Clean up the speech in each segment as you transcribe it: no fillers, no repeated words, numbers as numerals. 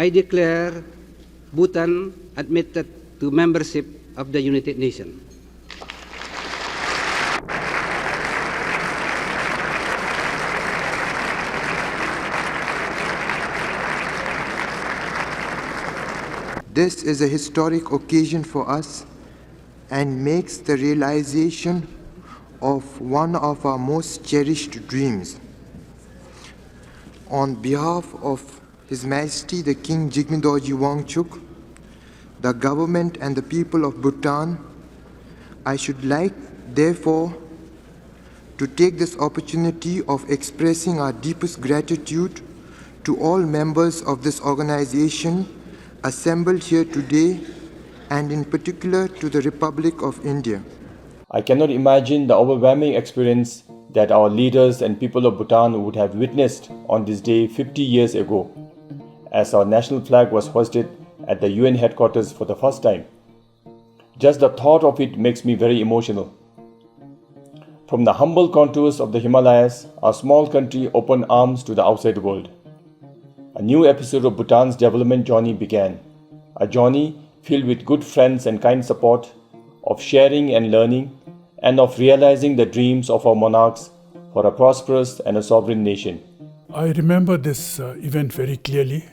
I declare Bhutan admitted to membership of the United Nations. This is a historic occasion for us and makes the realization of one of our most cherished dreams. On behalf of His Majesty the King Jigme Wangchuk, the government and the people of Bhutan, I should like, therefore, to take this opportunity of expressing our deepest gratitude to all members of this organization assembled here today, and in particular to the Republic of India. I cannot imagine the overwhelming experience that our leaders and people of Bhutan would have witnessed on this day 50 years ago, as our national flag was hoisted at the UN headquarters for the first time. Just the thought of it makes me very emotional. From the humble contours of the Himalayas, our small country opened arms to the outside world. A new episode of Bhutan's development journey began, a journey filled with good friends and kind support, of sharing and learning, and of realizing the dreams of our monarchs for a prosperous and a sovereign nation. I remember this event very clearly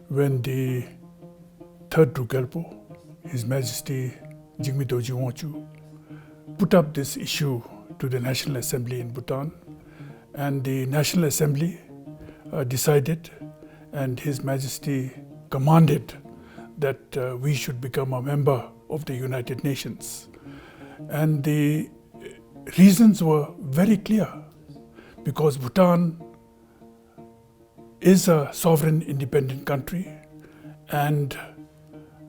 when the third Rugelpo, His Majesty Jigme Wangchuk, put up this issue to the National Assembly in Bhutan, and the National Assembly decided, and His Majesty commanded that we should become a member of the United Nations. And the reasons were very clear, because Bhutan is a sovereign independent country, and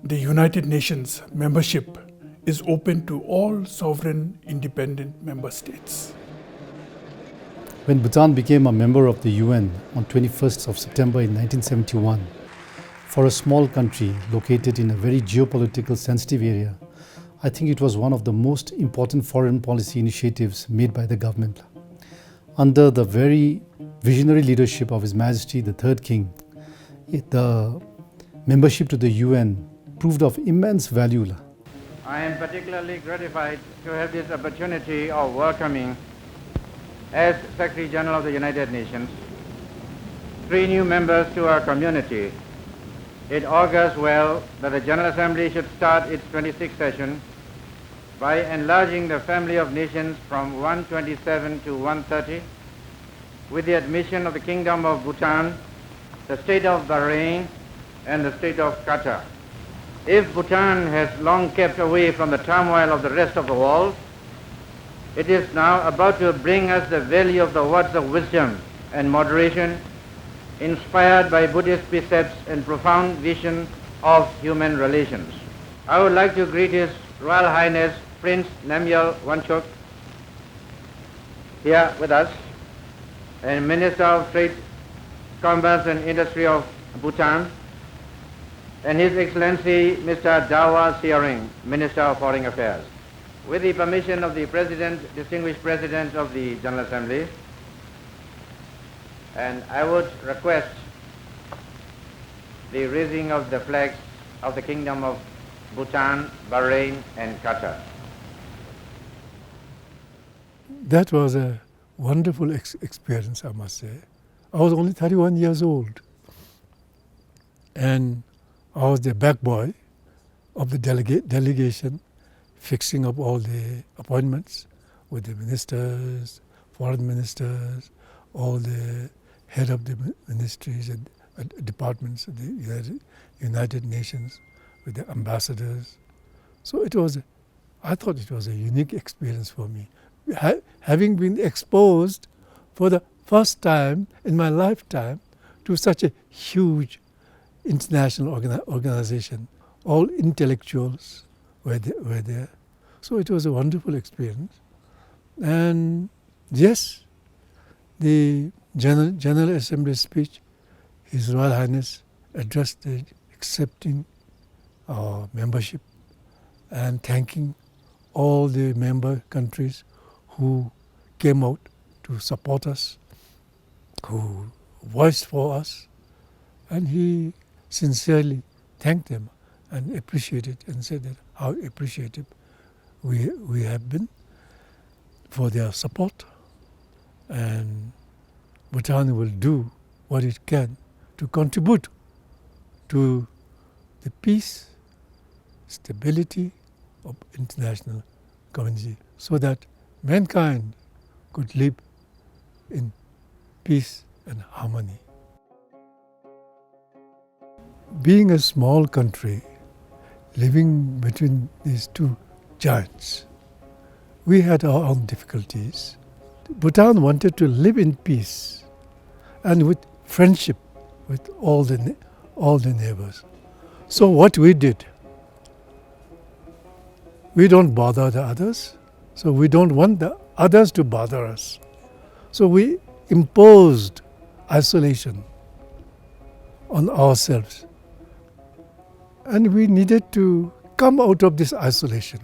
the United Nations membership is open to all sovereign independent member states. When Bhutan became a member of the UN on 21st of September in 1971, for a small country located in a very geopolitical sensitive area, I think it was one of the most important foreign policy initiatives made by the government. Under the very visionary leadership of His Majesty the Third King, the membership to the UN proved of immense value. I am particularly gratified to have this opportunity of welcoming, as Secretary General of the United Nations, 3 new members to our community. It augurs well that the General Assembly should start its 26th session by enlarging the family of nations from 127 to 130 with the admission of the Kingdom of Bhutan, the State of Bahrain, and the State of Qatar. If Bhutan has long kept away from the turmoil of the rest of the world, it is now about to bring us the value of the words of wisdom and moderation inspired by Buddhist precepts and profound vision of human relations. I would like to greet His Royal Highness Prince Namgyal Wangchuk here with us, and Minister of Trade, Commerce and Industry of Bhutan, and His Excellency Mr. Dawa Siaring, Minister of Foreign Affairs. With the permission of the President, distinguished President of the General Assembly, and I would request the raising of the flags of the Kingdom of Bhutan, Bahrain, and Qatar. That was a wonderful experience, I must say. I was only 31 years old, and I was the back boy of the delegation, fixing up all the appointments with the ministers, foreign ministers, all the head of the ministries and departments of the United Nations, with the ambassadors. So I thought it was a unique experience for me. Having been exposed for the first time in my lifetime to such a huge international organization, all intellectuals were there. So it was a wonderful experience. And yes, the General Assembly speech, His Royal Highness addressed it, accepting our membership and thanking all the member countries who came out to support us, who voiced for us. And he sincerely thank them and appreciate it and say that how appreciative we have been for their support, and Bhutan will do what it can to contribute to the peace, stability of international community so that mankind could live in peace and harmony. Being a small country living between these two giants, we had our own difficulties. Bhutan wanted to live in peace and with friendship with all the neighbors. So what we did, we don't bother the others, so we don't want the others to bother us. So we imposed isolation on ourselves. And we needed to come out of this isolation.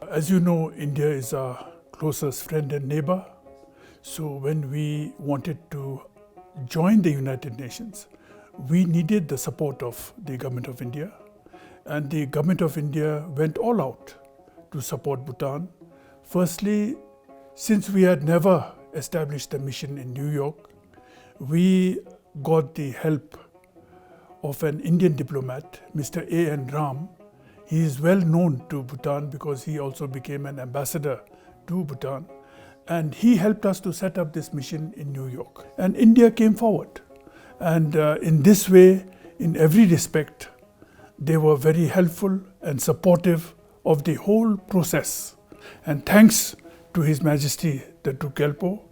As you know, India is our closest friend and neighbor. So when we wanted to join the United Nations, we needed the support of the Government of India. And the Government of India went all out to support Bhutan. Firstly, since we had never established a mission in New York, we got the help of an Indian diplomat, Mr. A.N. Ram. He is well known to Bhutan because he also became an ambassador to Bhutan. And he helped us to set up this mission in New York. And India came forward. And in this way, in every respect, they were very helpful and supportive of the whole process. And thanks to His Majesty the Duke Gelpo,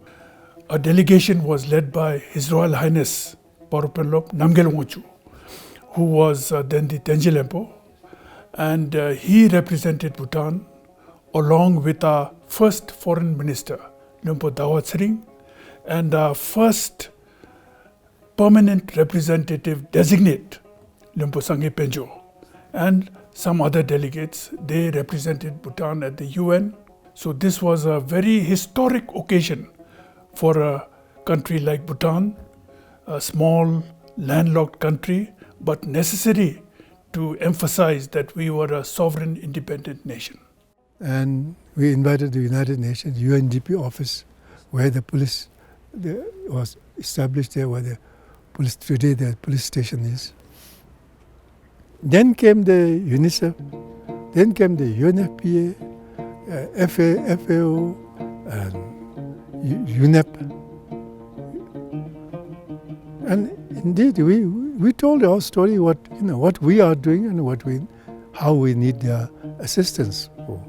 a delegation was led by His Royal Highness Parupenlop Namgyel Ngokchu, who was then the Tenzin Lempo, and he represented Bhutan along with our first foreign minister, Lumpo Dawat Sering, and our first permanent representative designate, Lumpo Sangye Penjo, and some other delegates. They represented Bhutan at the UN. So this was a very historic occasion for a country like Bhutan, a small landlocked country, but necessary to emphasize that we were a sovereign, independent nation. And we invited the United Nations UNDP office, where the police was established there, where the police today the police station is. Then came the UNICEF, then came the UNFPA, FAO, and UNEP. And indeed, we told our story, what we are doing and how we need their assistance for,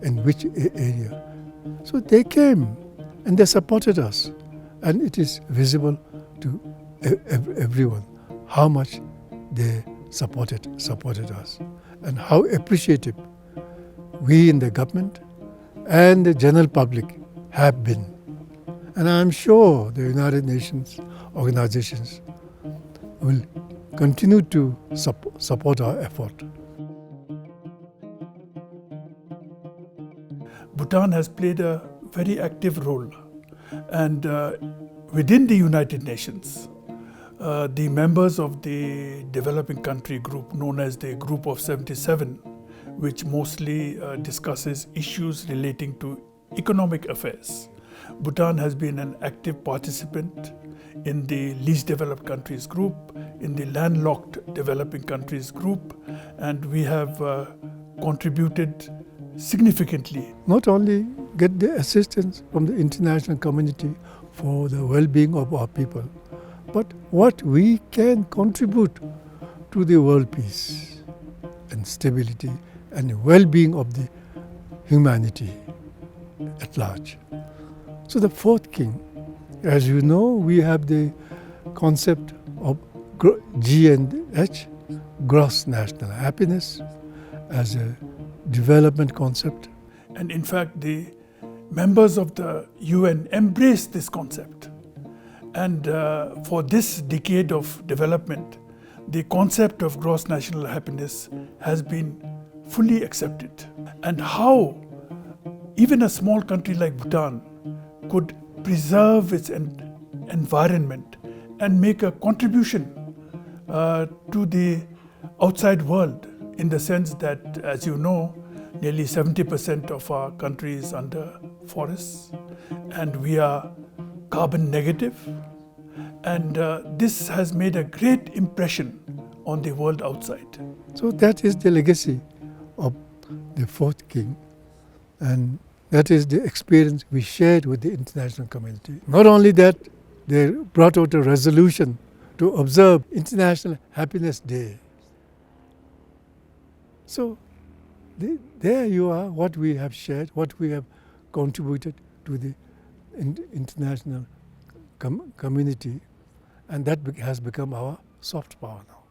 in which area. So they came and they supported us, and it is visible to everyone how much they supported us and how appreciative we in the government and the general public have been. And I'm sure the United Nations organizations will continue to support our effort. Bhutan has played a very active role, and within the United Nations, the members of the developing country group known as the Group of 77, which mostly discusses issues relating to economic affairs. Bhutan has been an active participant in the least developed countries group, in the landlocked developing countries group, and we have contributed significantly. Not only get the assistance from the international community for the well-being of our people, but what we can contribute to the world peace and stability and well-being of the humanity at large. So the fourth king, as you know, we have the concept of G&H, gross national happiness, as a development concept. And in fact, the members of the UN embraced this concept. And for this decade of development, the concept of gross national happiness has been fully accepted. And how even a small country like Bhutan could preserve its environment and make a contribution to the outside world, in the sense that, as you know, nearly 70% of our country is under forests, and we are carbon negative. And this has made a great impression on the world outside. So that is the legacy of the fourth king, and that is the experience we shared with the international community. Not only that, they brought out a resolution to observe International Happiness Day. So there you are, what we have shared, what we have contributed to the international community, and that has become our soft power now.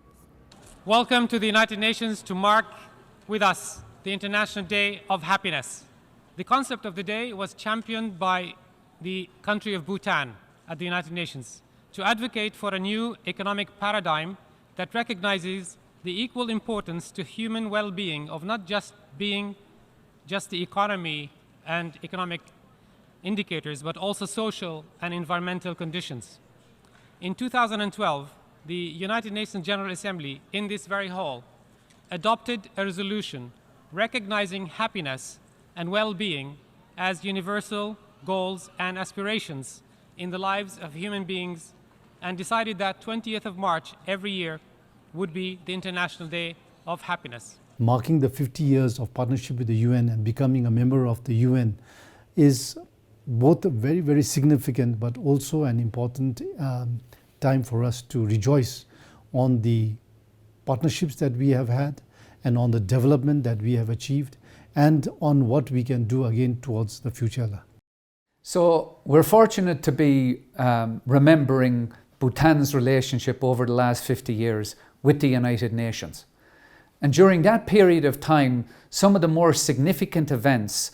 Welcome to the United Nations to mark with us the International Day of Happiness. The concept of the day was championed by the country of Bhutan at the United Nations to advocate for a new economic paradigm that recognizes the equal importance to human well-being of not just being just the economy and economic indicators, but also social and environmental conditions. In 2012, the United Nations General Assembly in this very hall adopted a resolution recognizing happiness and well-being as universal goals and aspirations in the lives of human beings, and decided that 20th of March every year would be the International Day of Happiness. Marking the 50 years of partnership with the UN and becoming a member of the UN is both very, very significant, but also an important time for us to rejoice on the partnerships that we have had and on the development that we have achieved and on what we can do again towards the future. So we're fortunate to be remembering Bhutan's relationship over the last 50 years with the United Nations. And during that period of time, some of the more significant events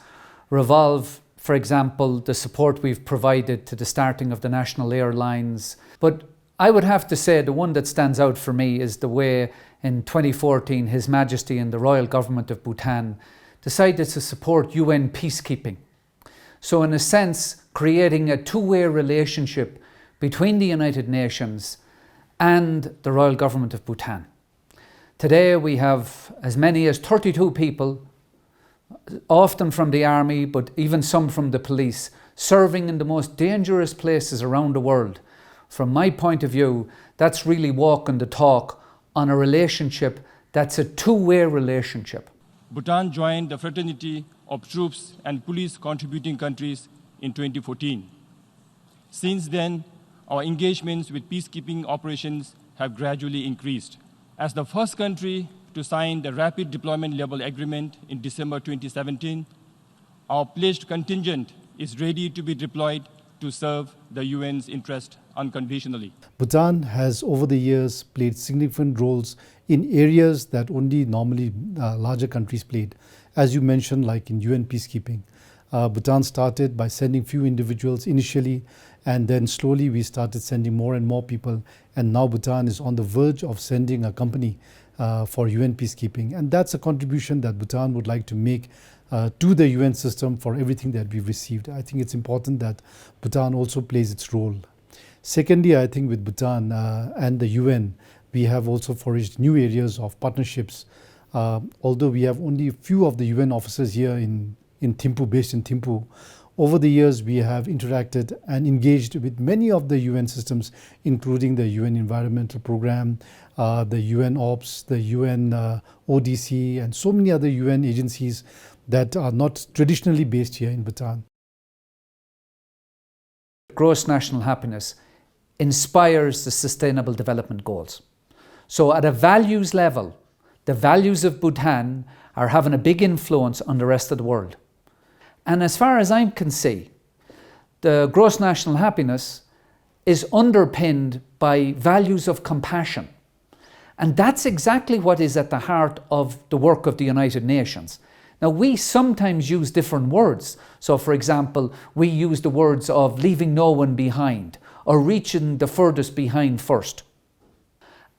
revolve, for example, the support we've provided to the starting of the national airlines. But I would have to say the one that stands out for me is the way in 2014 His Majesty and the Royal Government of Bhutan decided to support UN peacekeeping. So in a sense, creating a two-way relationship between the United Nations and the Royal Government of Bhutan. Today we have as many as 32 people, often from the army, but even some from the police, serving in the most dangerous places around the world. From my point of view, that's really walking the talk on a relationship that's a two-way relationship. Bhutan joined the fraternity of troops and police contributing countries in 2014. Since then, our engagements with peacekeeping operations have gradually increased. As the first country to sign the Rapid Deployment Level Agreement in December 2017, our pledged contingent is ready to be deployed to serve the UN's interest unconditionally. Bhutan has over the years played significant roles in areas that only normally larger countries played. As you mentioned, like in UN peacekeeping. Bhutan started by sending few individuals initially, and then slowly we started sending more and more people, and now Bhutan is on the verge of sending a company for UN peacekeeping, and that's a contribution that Bhutan would like to make to the UN system for everything that we've received. I think it's important that Bhutan also plays its role. Secondly, I think with Bhutan and the UN, we have also forged new areas of partnerships. Although we have only a few of the UN officers here in Thimphu, based in Thimphu, over the years we have interacted and engaged with many of the UN systems, including the UN Environmental Programme, the UN OPS, the UN ODC, and so many other UN agencies that are not traditionally based here in Bhutan. Gross national happiness inspires the Sustainable Development Goals. So at a values level, the values of Bhutan are having a big influence on the rest of the world. And as far as I can see, the gross national happiness is underpinned by values of compassion. And that's exactly what is at the heart of the work of the United Nations. Now, we sometimes use different words. So, for example, we use the words of leaving no one behind or reaching the furthest behind first.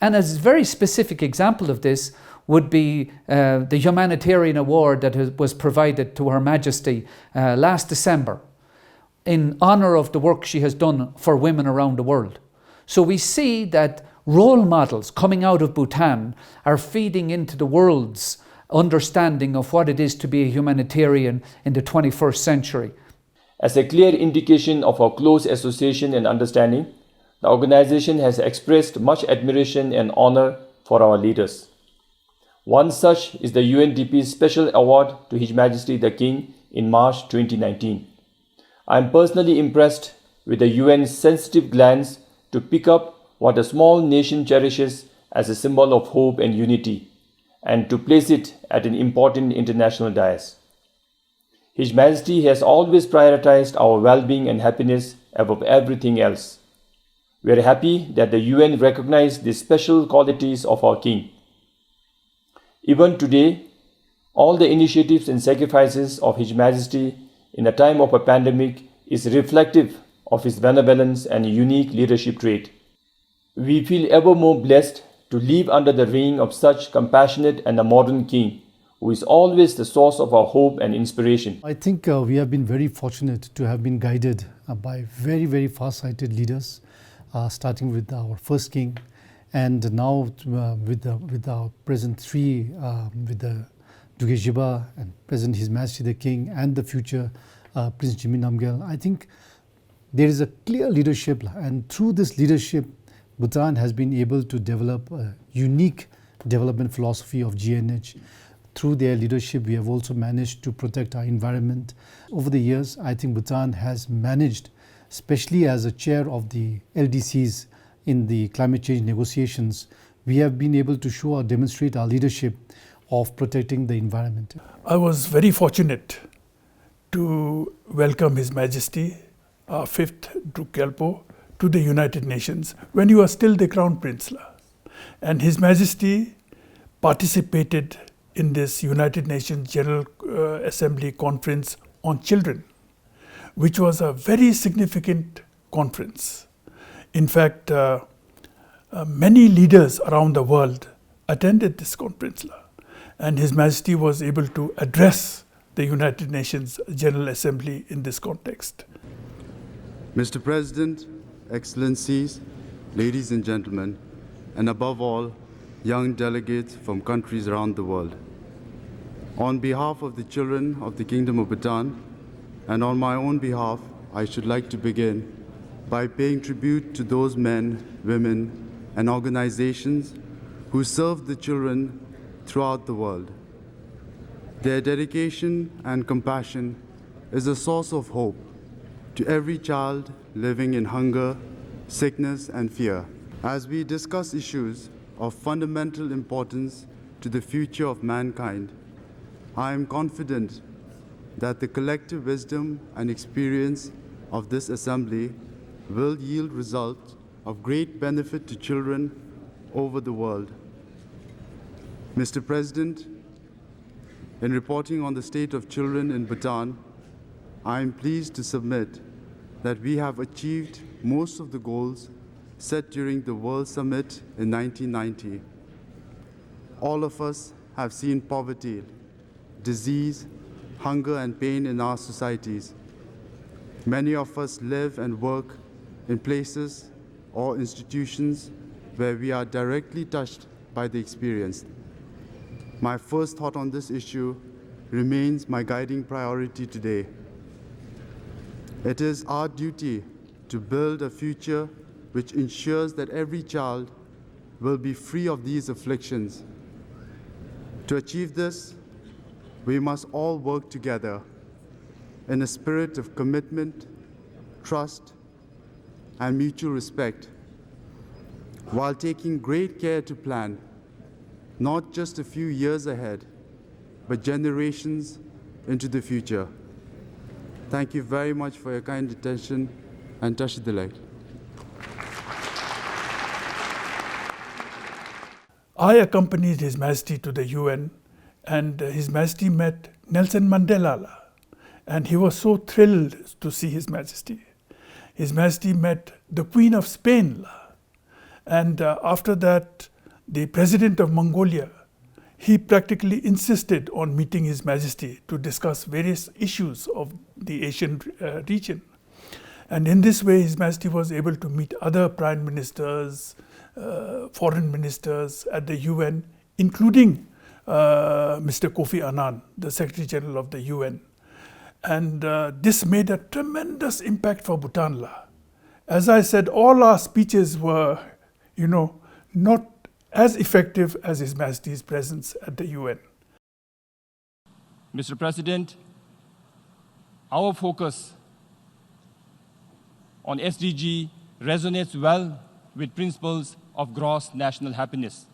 And a very specific example of this would be the humanitarian award that was provided to Her Majesty last December in honour of the work she has done for women around the world. So we see that role models coming out of Bhutan are feeding into the world's understanding of what it is to be a humanitarian in the 21st century. As a clear indication of our close association and understanding, the organization has expressed much admiration and honor for our leaders. One such is the UNDP's Special Award to His Majesty the King in March 2019. I am personally impressed with the UN's sensitive glance to pick up what a small nation cherishes as a symbol of hope and unity, and to place it at an important international dais. His Majesty has always prioritized our well-being and happiness above everything else. We are happy that the UN recognized the special qualities of our King. Even today, all the initiatives and sacrifices of His Majesty in a time of a pandemic is reflective of his benevolence and unique leadership trait. We feel ever more blessed to live under the reign of such compassionate and a modern King, who is always the source of our hope and inspiration. I think we have been very fortunate to have been guided by very, very far-sighted leaders, starting with our first King, and now with our present three, with the Duke Jiba and present His Majesty the King and the future Prince Jimmy Namgyal. I think there is a clear leadership, and through this leadership, Bhutan has been able to develop a unique development philosophy of GNH. Through their leadership, we have also managed to protect our environment. Over the years, I think Bhutan has managed, especially as a chair of the LDCs in the climate change negotiations, we have been able to show or demonstrate our leadership of protecting the environment. I was very fortunate to welcome His Majesty, our fifth Duke Gyalpo, to the United Nations when he was still the Crown Prince. And His Majesty participated in this United Nations General Assembly Conference on Children, which was a very significant conference. In fact, many leaders around the world attended this conference, and His Majesty was able to address the United Nations General Assembly in this context. Mr. President, Excellencies, ladies and gentlemen, and above all, young delegates from countries around the world. On behalf of the children of the Kingdom of Bhutan, and on my own behalf, I should like to begin by paying tribute to those men, women, and organizations who serve the children throughout the world. Their dedication and compassion is a source of hope to every child living in hunger, sickness, and fear. As we discuss issues of fundamental importance to the future of mankind, I am confident that the collective wisdom and experience of this Assembly will yield results of great benefit to children over the world. Mr. President, in reporting on the state of children in Bhutan, I am pleased to submit that we have achieved most of the goals set during the World Summit in 1990. All of us have seen poverty, disease, hunger, and pain in our societies. Many of us live and work in places or institutions where we are directly touched by the experience. My first thought on this issue remains my guiding priority today. It is our duty to build a future which ensures that every child will be free of these afflictions. To achieve this, we must all work together in a spirit of commitment, trust, and mutual respect, while taking great care to plan not just a few years ahead, but generations into the future. Thank you very much for your kind attention, and Tashidilek. I accompanied His Majesty to the UN, and His Majesty met Nelson Mandela, and he was so thrilled to see His Majesty. His Majesty met the Queen of Spain, and after that, the President of Mongolia. He practically insisted on meeting His Majesty to discuss various issues of the Asian region. And in this way, His Majesty was able to meet other prime ministers, foreign ministers at the UN, including Mr. Kofi Annan, the Secretary General of the UN. And this made a tremendous impact for Bhutan. As I said, all our speeches were, not as effective as His Majesty's presence at the UN. Mr. President, our focus on SDG resonates well with principles of gross national happiness.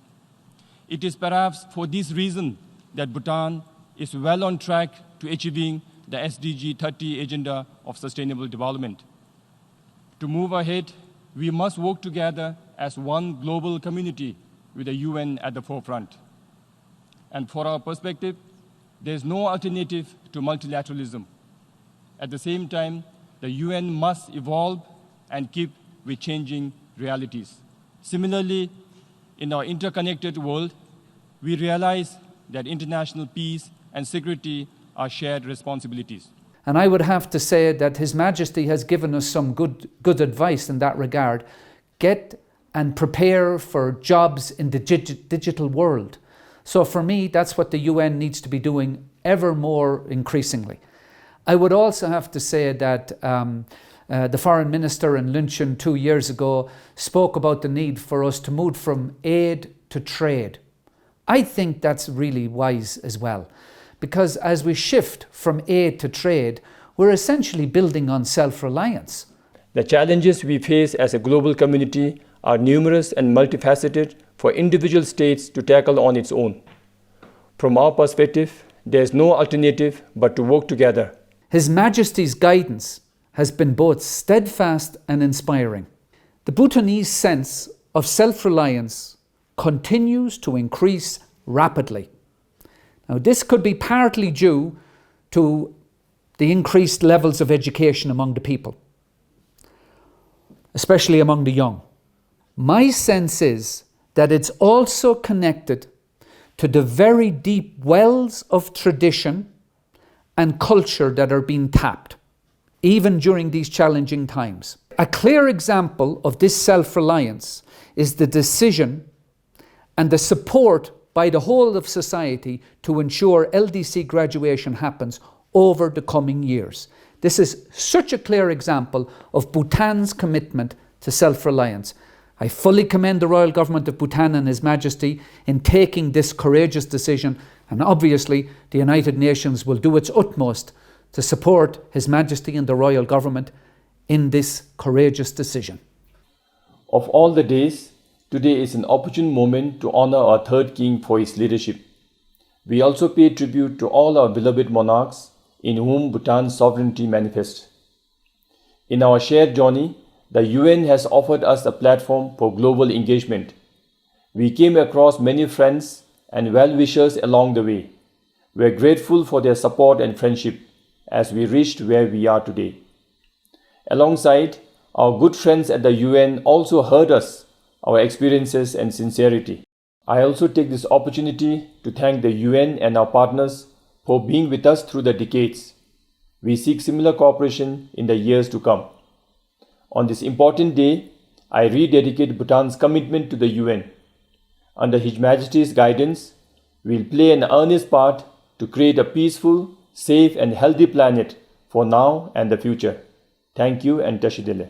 It is perhaps for this reason that Bhutan is well on track to achieving the SDG 30 agenda of sustainable development. To move ahead, we must work together as one global community with the UN at the forefront. And for our perspective, there is no alternative to multilateralism. At the same time, the UN must evolve and keep with changing realities. Similarly, in our interconnected world, we realize that international peace and security are shared responsibilities. And I would have to say that His Majesty has given us some good advice in that regard. Get and prepare for jobs in the digital world. So for me, that's what the UN needs to be doing ever more increasingly. I would also have to say that the Foreign Minister in Luncheon 2 years ago spoke about the need for us to move from aid to trade. I think that's really wise as well, because as we shift from aid to trade, we're essentially building on self-reliance. The challenges we face as a global community are numerous and multifaceted for individual states to tackle on its own. From our perspective, there is no alternative but to work together. His Majesty's guidance has been both steadfast and inspiring. The Bhutanese sense of self-reliance continues to increase rapidly. Now, this could be partly due to the increased levels of education among the people, especially among the young. My sense is that it's also connected to the very deep wells of tradition and culture that are being tapped, even during these challenging times. A clear example of this self-reliance is the decision and the support by the whole of society to ensure LDC graduation happens over the coming years. This is such a clear example of Bhutan's commitment to self-reliance. I fully commend the Royal Government of Bhutan and His Majesty in taking this courageous decision, and obviously the United Nations will do its utmost to support His Majesty and the Royal Government in this courageous decision. Of all the days, today is an opportune moment to honor our third king for his leadership. We also pay tribute to all our beloved monarchs in whom Bhutan's sovereignty manifests. In our shared journey, the UN has offered us a platform for global engagement. We came across many friends and well-wishers along the way. We are grateful for their support and friendship as we reached where we are today. Alongside, our good friends at the UN also heard us, our experiences and sincerity. I also take this opportunity to thank the UN and our partners for being with us through the decades. We seek similar cooperation in the years to come. On this important day, I rededicate Bhutan's commitment to the UN. Under His Majesty's guidance, we will play an earnest part to create a peaceful, safe and healthy planet for now and the future. Thank you and Tashidele.